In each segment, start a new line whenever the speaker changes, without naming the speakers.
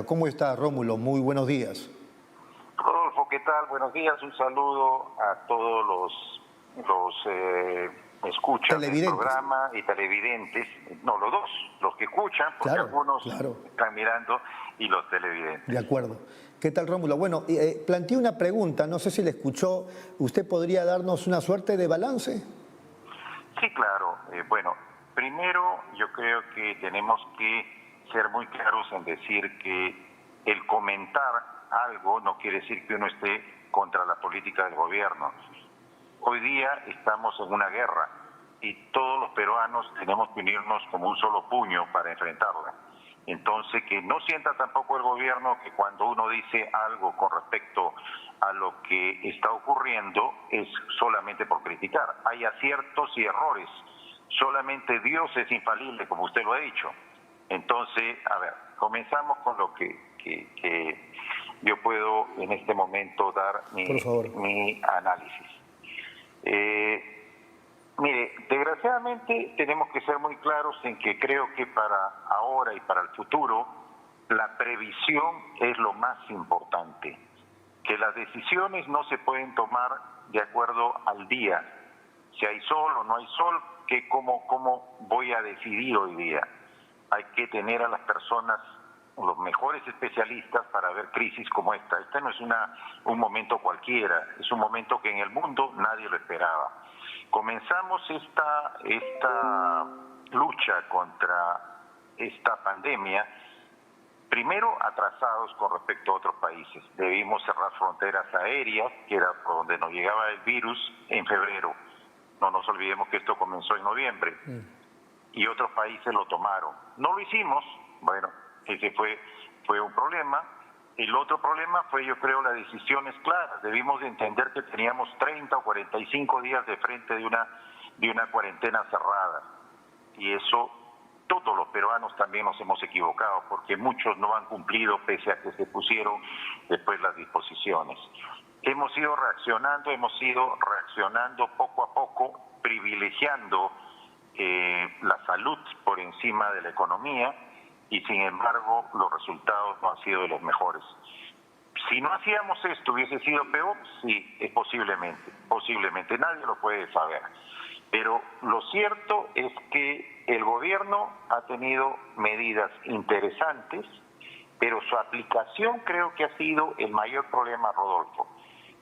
¿Cómo está, Rómulo? Muy buenos días.
Rodolfo, ¿qué tal? Buenos días. Un saludo a todos los escuchas del programa y televidentes. No, los dos, los que escuchan, porque algunos están mirando, y los televidentes.
De acuerdo. ¿Qué tal, Rómulo? Bueno, planteé una pregunta, no sé si la escuchó. ¿Usted podría darnos una suerte de balance?
Sí, claro. Bueno, primero yo creo que tenemos que ser muy claros en decir que el comentar algo no quiere decir que uno esté contra la política del gobierno. Hoy día estamos en una guerra y todos los peruanos tenemos que unirnos como un solo puño para enfrentarla. Entonces, que no sienta tampoco el gobierno que cuando uno dice algo con respecto a lo que está ocurriendo es solamente por criticar. Hay aciertos y errores. Solamente Dios es infalible, como usted lo ha dicho. Entonces, a ver, comenzamos con lo que yo puedo en este momento dar mi análisis. Mire, desgraciadamente tenemos que ser muy claros en que creo que para ahora y para el futuro la previsión es lo más importante. Que las decisiones no se pueden tomar de acuerdo al día. Si hay sol o no hay sol, ¿cómo voy a decidir hoy día? Hay que tener a las personas, los mejores especialistas para ver crisis como esta. Este no es un momento cualquiera, es un momento que en el mundo nadie lo esperaba. Comenzamos esta lucha contra esta pandemia, primero atrasados con respecto a otros países. Debimos cerrar fronteras aéreas, que era por donde nos llegaba el virus, en febrero. No nos olvidemos que esto comenzó en noviembre. Y otros países lo tomaron. No lo hicimos, bueno, ese fue un problema. El otro problema fue, yo creo, las decisiones claras. Debimos de entender que teníamos 30 o 45 días de frente de una cuarentena cerrada. Y eso, todos los peruanos también nos hemos equivocado, porque muchos no han cumplido pese a que se pusieron después las disposiciones. Hemos ido reaccionando poco a poco, privilegiando la salud por encima de la economía, y sin embargo los resultados no han sido de los mejores. Si no hacíamos esto, ¿hubiese sido peor? Sí, es posiblemente, nadie lo puede saber. Pero lo cierto es que el gobierno ha tenido medidas interesantes, pero su aplicación creo que ha sido el mayor problema, Rodolfo,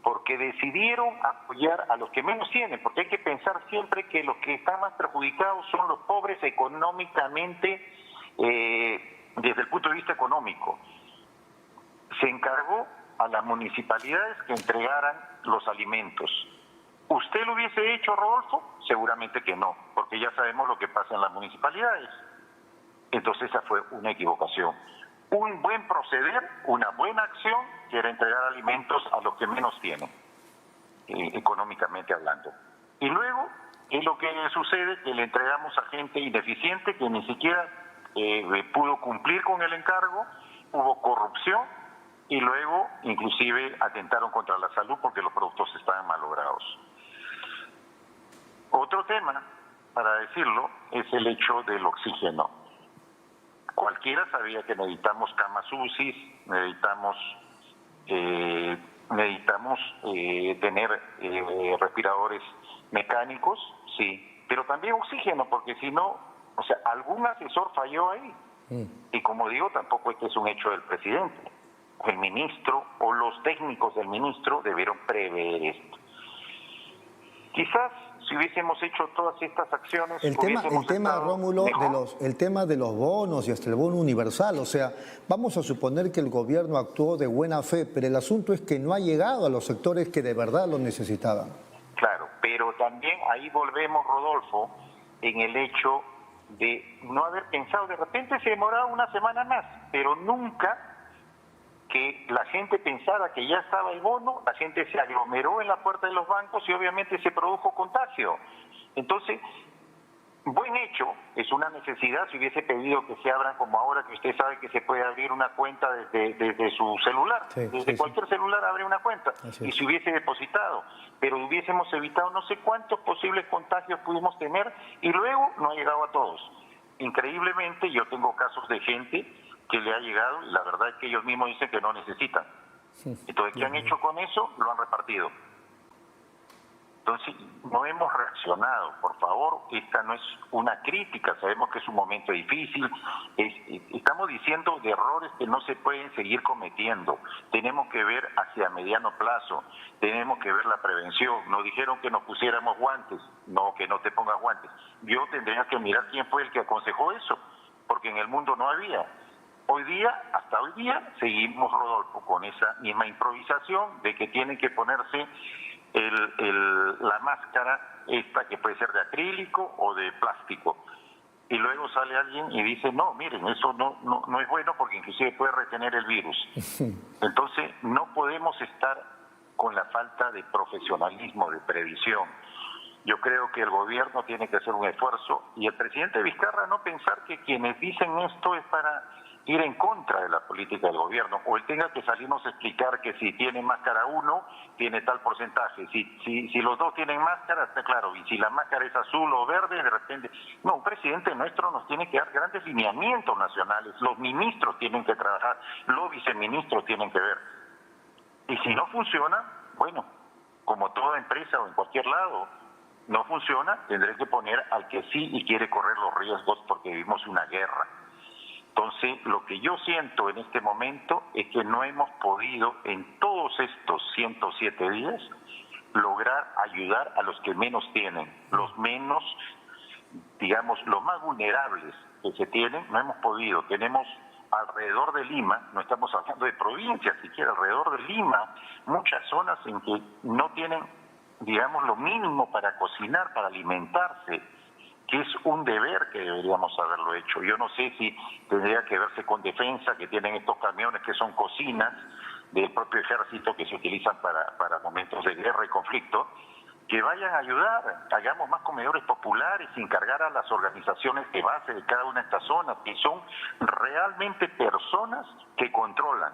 porque decidieron apoyar a los que menos tienen, porque hay que pensar siempre que los que están más perjudicados son los pobres económicamente, desde el punto de vista económico. Se encargó a las municipalidades que entregaran los alimentos. ¿Usted lo hubiese hecho, Rodolfo? Seguramente que no, porque ya sabemos lo que pasa en las municipalidades. Entonces esa fue una equivocación. Un buen proceder, una buena acción, que era entregar alimentos a los que menos tienen, económicamente hablando. Y luego, es lo que sucede, que le entregamos a gente ineficiente que ni siquiera pudo cumplir con el encargo, hubo corrupción, y luego, inclusive, atentaron contra la salud porque los productos estaban malogrados. Otro tema, para decirlo, es el hecho del oxígeno. Cualquiera sabía que necesitamos camas UCI, necesitamos tener respiradores mecánicos, sí, pero también oxígeno, porque si no, o sea, algún asesor falló ahí. Y como digo, tampoco este es un hecho del presidente. El ministro o los técnicos del ministro debieron prever esto. Quizás si hubiésemos hecho todas estas acciones...
El tema, Rómulo, el tema de los bonos y hasta el bono universal, o sea, vamos a suponer que el gobierno actuó de buena fe, pero el asunto es que no ha llegado a los sectores que de verdad lo necesitaban.
Claro, pero también ahí volvemos, Rodolfo, en el hecho de no haber pensado, de repente se demoraba una semana más, pero nunca que la gente pensara que ya estaba el bono, la gente se aglomeró en la puerta de los bancos y obviamente se produjo contagio. Entonces, buen hecho, es una necesidad. Si hubiese pedido que se abran como ahora, que usted sabe que se puede abrir una cuenta desde su celular, desde cualquier celular abre una cuenta, y se hubiese depositado, pero hubiésemos evitado no sé cuántos posibles contagios pudimos tener, y luego no ha llegado a todos. Increíblemente, yo tengo casos de gente que le ha llegado y la verdad es que ellos mismos dicen que no necesitan. Entonces, ¿qué han hecho con eso? Lo han repartido. Entonces, no hemos reaccionado. Por favor, esta no es una crítica, sabemos que es un momento difícil, estamos diciendo de errores que no se pueden seguir cometiendo. Tenemos que ver hacia mediano plazo, tenemos que ver la prevención. Nos dijeron que nos pusiéramos guantes, no, que no te pongas guantes. Yo tendría que mirar quién fue el que aconsejó eso, porque en el mundo no había. Hasta hoy día, seguimos, Rodolfo, con esa misma improvisación de que tienen que ponerse la máscara esta que puede ser de acrílico o de plástico. Y luego sale alguien y dice, no, miren, eso no es bueno porque inclusive puede retener el virus. Entonces, no podemos estar con la falta de profesionalismo, de previsión. Yo creo que el gobierno tiene que hacer un esfuerzo y el presidente Vizcarra no pensar que quienes dicen esto es para ir en contra de la política del gobierno, o él tenga que salirnos a explicar que si tiene máscara uno, tiene tal porcentaje, si los dos tienen máscara, está claro, y si la máscara es azul o verde, de repente... No, un presidente nuestro nos tiene que dar grandes lineamientos nacionales, los ministros tienen que trabajar, los viceministros tienen que ver. Y si no funciona, bueno, como toda empresa o en cualquier lado, no funciona, tendré que poner al que sí y quiere correr los riesgos porque vivimos una guerra. Entonces, lo que yo siento en este momento es que no hemos podido en todos estos 107 días lograr ayudar a los que menos tienen, los menos, digamos, los más vulnerables que se tienen, no hemos podido. Tenemos alrededor de Lima, no estamos hablando de provincias siquiera, alrededor de Lima, muchas zonas en que no tienen, digamos, lo mínimo para cocinar, para alimentarse, que es un deber que deberíamos haberlo hecho. Yo no sé si tendría que verse con defensa, que tienen estos camiones que son cocinas del propio ejército que se utilizan para momentos de guerra y conflicto, que vayan a ayudar, hagamos más comedores populares, encargar a las organizaciones de base de cada una de estas zonas, que son realmente personas que controlan.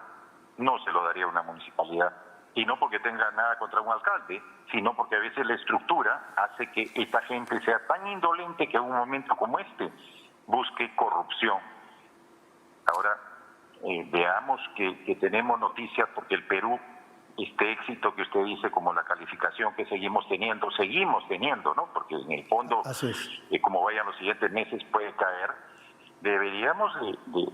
No se lo daría a una municipalidad. Y no porque tenga nada contra un alcalde, sino porque a veces la estructura hace que esta gente sea tan indolente que en un momento como este busque corrupción. Ahora, veamos que tenemos noticias porque el Perú, este éxito que usted dice como la calificación que seguimos teniendo, ¿no? Porque en el fondo, como vayan los siguientes meses puede caer. Deberíamos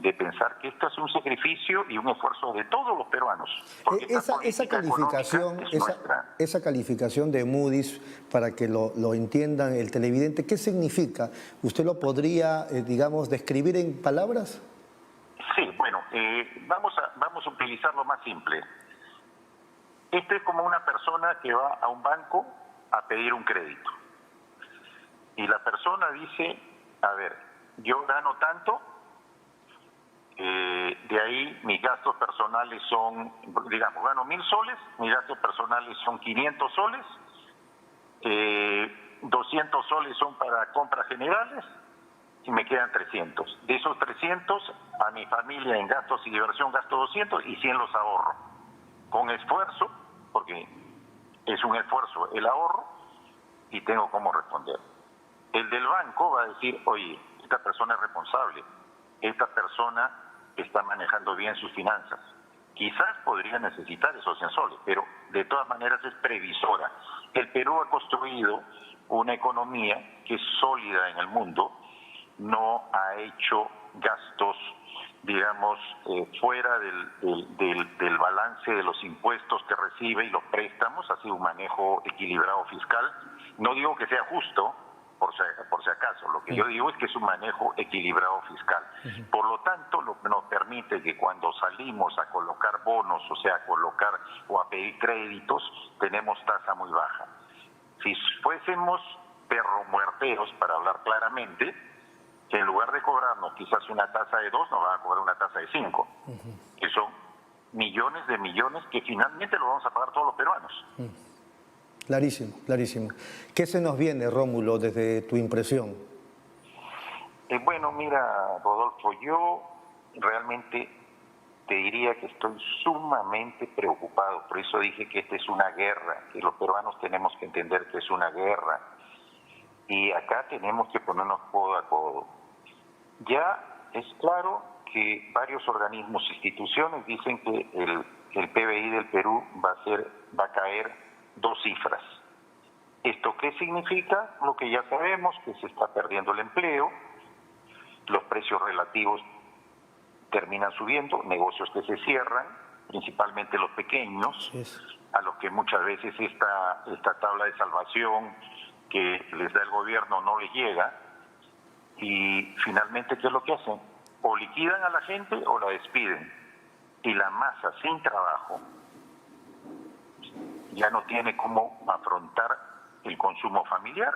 de pensar que esto es un sacrificio y un esfuerzo de todos los peruanos.
Esa calificación de Moody's, para que lo entiendan el televidente, ¿qué significa? ¿Usted lo podría, digamos, describir en palabras?
Sí, bueno, vamos a utilizar lo más simple. Esto es como una persona que va a un banco a pedir un crédito. Y la persona dice, a ver, yo gano tanto, de ahí mis gastos personales son, digamos, gano 1.000 soles, mis gastos personales son 500 soles, 200 soles son para compras generales y me quedan 300. De esos 300, a mi familia en gastos y diversión gasto 200 y 100 los ahorro. Con esfuerzo, porque es un esfuerzo el ahorro, y tengo cómo responder. El del banco va a decir, oye, esta persona es responsable, esta persona está manejando bien sus finanzas. Quizás podría necesitar esos 100 soles, pero de todas maneras es previsora. El Perú ha construido una economía que es sólida en el mundo, no ha hecho gastos, digamos, fuera del balance de los impuestos que recibe y los préstamos, ha sido un manejo equilibrado fiscal. No digo que sea justo, por si acaso, lo que yo digo es que es un manejo equilibrado fiscal. Por lo tanto, lo que nos permite que cuando salimos a colocar bonos, o sea, a colocar o a pedir créditos, tenemos tasa muy baja. Si fuésemos perro muerteros, para hablar claramente, que en lugar de cobrarnos quizás una tasa de 2, nos van a cobrar una tasa de 5, que son millones de millones que finalmente lo vamos a pagar todos los peruanos.
Clarísimo, clarísimo. ¿Qué se nos viene, Rómulo, desde tu impresión?
Bueno, mira, Rodolfo, yo realmente te diría que estoy sumamente preocupado. Por eso dije que esta es una guerra, que los peruanos tenemos que entender que es una guerra. Y acá tenemos que ponernos codo a codo. Ya es claro porque varios organismos e instituciones dicen que el PBI del Perú va a caer 2 cifras. ¿Esto qué significa? Lo que ya sabemos, que se está perdiendo el empleo, los precios relativos terminan subiendo, negocios que se cierran, principalmente los pequeños, a los que muchas veces esta tabla de salvación que les da el gobierno no les llega, y finalmente, ¿qué es lo que hacen? O liquidan a la gente o la despiden, y la masa sin trabajo ya no tiene cómo afrontar el consumo familiar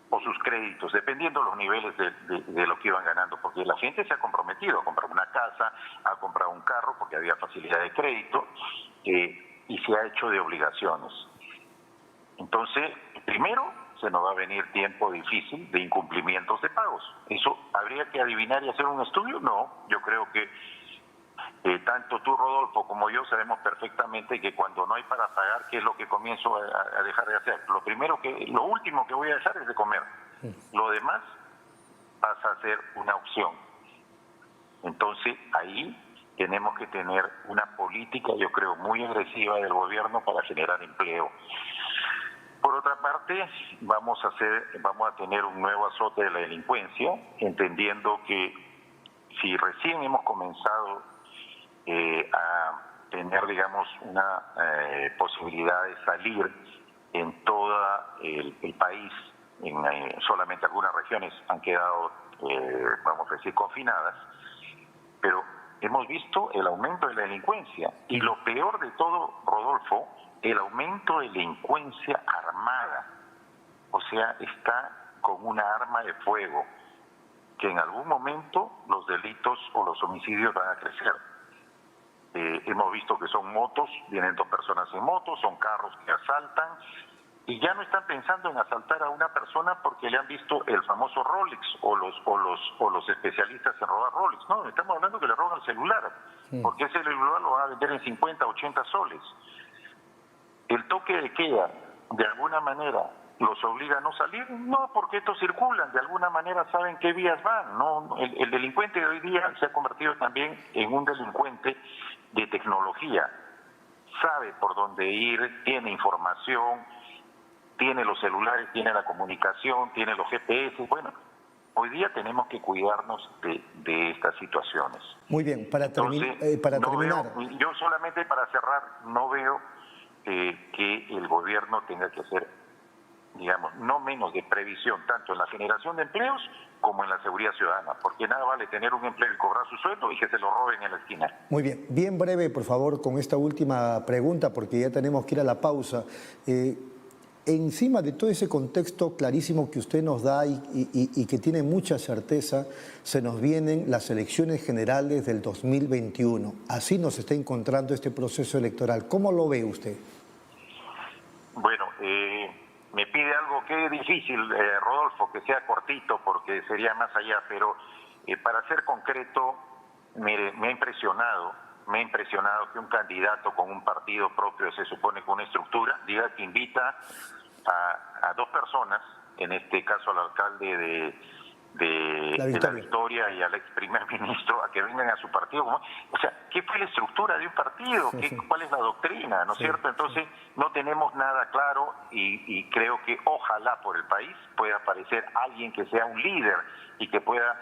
o sus créditos, dependiendo de los niveles de lo que iban ganando, porque la gente se ha comprometido a comprar una casa, a comprar un carro, porque había facilidad de crédito, y se ha hecho de obligaciones. Entonces, primero, se nos va a venir tiempo difícil de incumplimientos de pagos. ¿Eso habría que adivinar y hacer un estudio? No, yo creo que tanto tú, Rodolfo, como yo sabemos perfectamente que cuando no hay para pagar, ¿qué es lo que comienzo a dejar de hacer? Lo último que voy a dejar es de comer. Lo demás pasa a ser una opción. Entonces, ahí tenemos que tener una política, yo creo, muy agresiva del gobierno para generar empleo. Por otra parte, vamos a tener un nuevo azote de la delincuencia, entendiendo que si recién hemos comenzado a tener, digamos, una posibilidad de salir en todo el país, solamente algunas regiones han quedado, vamos a decir, confinadas, pero hemos visto el aumento de la delincuencia, y lo peor de todo, Rodolfo, el aumento de delincuencia armada, o sea, está con una arma de fuego, que en algún momento los delitos o los homicidios van a crecer. Hemos visto que son motos, vienen 2 personas en motos, son carros que asaltan, y ya no están pensando en asaltar a una persona porque le han visto el famoso Rolex o los especialistas en robar Rolex. No, estamos hablando que le roban el celular, porque ese celular lo van a vender en 50, 80 soles. El toque de queda, de alguna manera, ¿los obliga a no salir? No, porque estos circulan, de alguna manera saben qué vías van. No, el delincuente de hoy día se ha convertido también en un delincuente de tecnología. Sabe por dónde ir, tiene información, tiene los celulares, tiene la comunicación, tiene los GPS. Bueno, hoy día tenemos que cuidarnos de estas situaciones.
Muy bien, para terminar.
Yo solamente para cerrar, no veo que el gobierno tenga que hacer, digamos, no menos de previsión, tanto en la generación de empleos como en la seguridad ciudadana, porque nada vale tener un empleo y cobrar su sueldo y que se lo roben en la esquina.
Muy bien, bien breve, por favor, con esta última pregunta, porque ya tenemos que ir a la pausa. Encima de todo ese contexto clarísimo que usted nos da y que tiene mucha certeza, se nos vienen las elecciones generales del 2021. Así nos está encontrando este proceso electoral. ¿Cómo lo ve usted?
Bueno, me pide algo que es difícil, Rodolfo, que sea cortito porque sería más allá, pero para ser concreto, mire, me ha impresionado que un candidato con un partido propio, se supone con una estructura, diga que invita a 2 personas, en este caso al alcalde de la Victoria y al ex primer ministro, a que vengan a su partido. O sea, ¿qué fue la estructura de un partido? ¿Cuál es la doctrina? ¿No es cierto? Entonces, no tenemos nada claro y creo que ojalá por el país pueda aparecer alguien que sea un líder y que pueda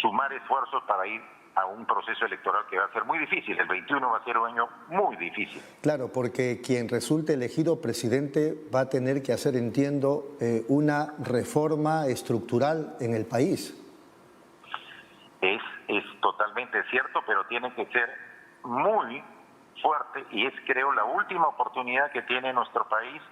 sumar esfuerzos para ir a un proceso electoral que va a ser muy difícil. El 21 va a ser un año muy difícil.
Claro, porque quien resulte elegido presidente va a tener que hacer, entiendo, una reforma estructural en el país.
Es totalmente cierto, pero tiene que ser muy fuerte y es, creo, la última oportunidad que tiene nuestro país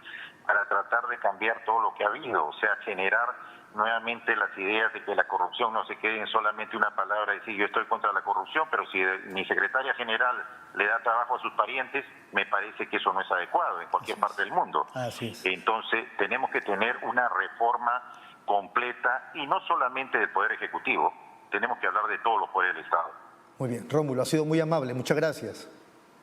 para tratar de cambiar todo lo que ha habido, o sea, generar nuevamente las ideas de que la corrupción no se quede en solamente una palabra, decir yo estoy contra la corrupción, pero si mi secretaria general le da trabajo a sus parientes, me parece que eso no es adecuado en cualquier parte del mundo. Entonces tenemos que tener una reforma completa y no solamente del Poder Ejecutivo, tenemos que hablar de todos los poderes del Estado.
Muy bien, Rómulo, ha sido muy amable, muchas gracias.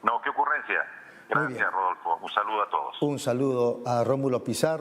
No, qué ocurrencia. Gracias, Rodolfo. Un saludo a todos.
Un saludo a Rómulo Pizarro.